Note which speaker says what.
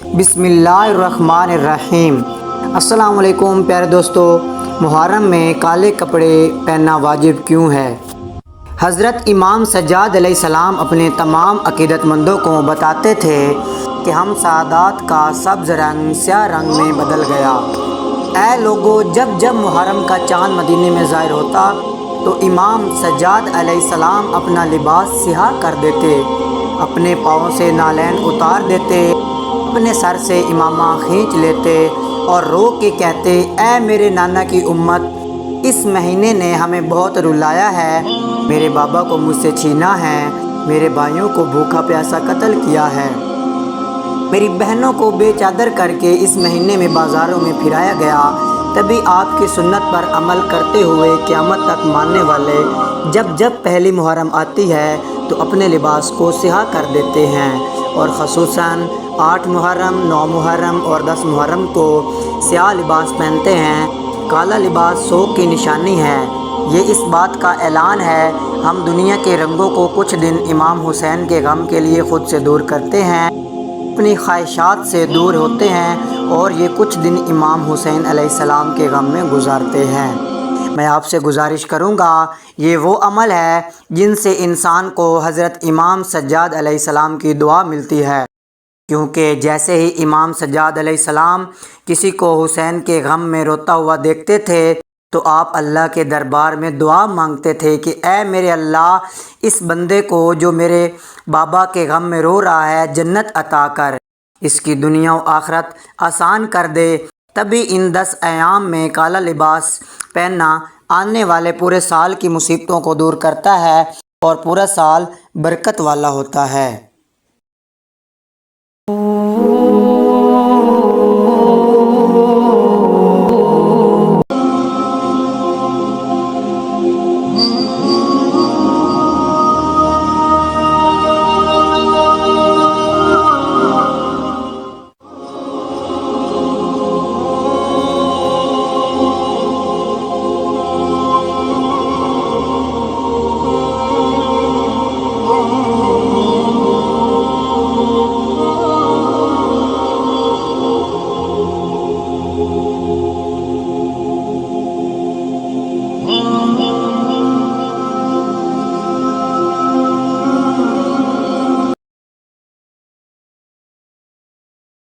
Speaker 1: बिस्मिल्लाहिर्रहमानिर्रहीम। अस्सलाम वालेकुम प्यारे दोस्तों, मुहर्रम में काले कपड़े पहनना वाजिब क्यों है? हज़रत इमाम सज्जाद अलैहिस्सलाम अपने तमाम अक़ीदतमंदों को बताते थे कि हम सादात का सब्ज़ रंग स्याह रंग में बदल गया। ऐ लोगो, जब जब मुहर्रम का चाँद मदीने में ज़ाहिर होता तो इमाम सज्जाद अलैहिस्सलाम अपना लिबास सियाह कर देते, अपने पाँव से नालैन उतार देते, अपने सर से इमामा खींच लेते और रो के कहते, ऐ मेरे नाना की उम्मत, इस महीने ने हमें बहुत रुलाया है। मेरे बाबा को मुझसे छीना है, मेरे भाइयों को भूखा प्यासा कत्ल किया है, मेरी बहनों को बेचादर करके इस महीने में बाज़ारों में फिराया गया। तभी आपकी सुन्नत पर अमल करते हुए क़यामत तक मानने वाले जब जब पहली मुहर्रम आती है तो अपने लिबास को सियाह कर देते हैं और ख़ुसूसन 8 मुहर्रम, 9 मुहर्रम और 10 मुहर्रम को सियाह लिबास पहनते हैं। काला लिबास शौक़ की निशानी है। ये इस बात का ऐलान है, हम दुनिया के रंगों को कुछ दिन इमाम हुसैन के गम के लिए ख़ुद से दूर करते हैं, अपनी ख्वाहिशात से दूर होते हैं और ये कुछ दिन इमाम हुसैन अलैहिस्सलाम के गम में गुजारते हैं। मैं आपसे गुजारिश करूँगा, ये वो अमल है जिनसे इंसान को हज़रत इमाम सज्जाद अलैहिस्सलाम की दुआ मिलती है, क्योंकि जैसे ही इमाम सज्जाद अलैहिस्सलाम किसी को हुसैन के गम में रोता हुआ देखते थे तो आप अल्लाह के दरबार में दुआ मांगते थे कि ऐ मेरे अल्लाह, इस बंदे को जो मेरे बाबा के गम में रो रहा है जन्नत अता कर, इसकी दुनिया और आखिरत आसान कर दे। तभी इन 10 अयाम में काला लिबास पहनना आने वाले पूरे साल की मुसीबतों को दूर करता है और पूरा साल बरकत वाला होता है।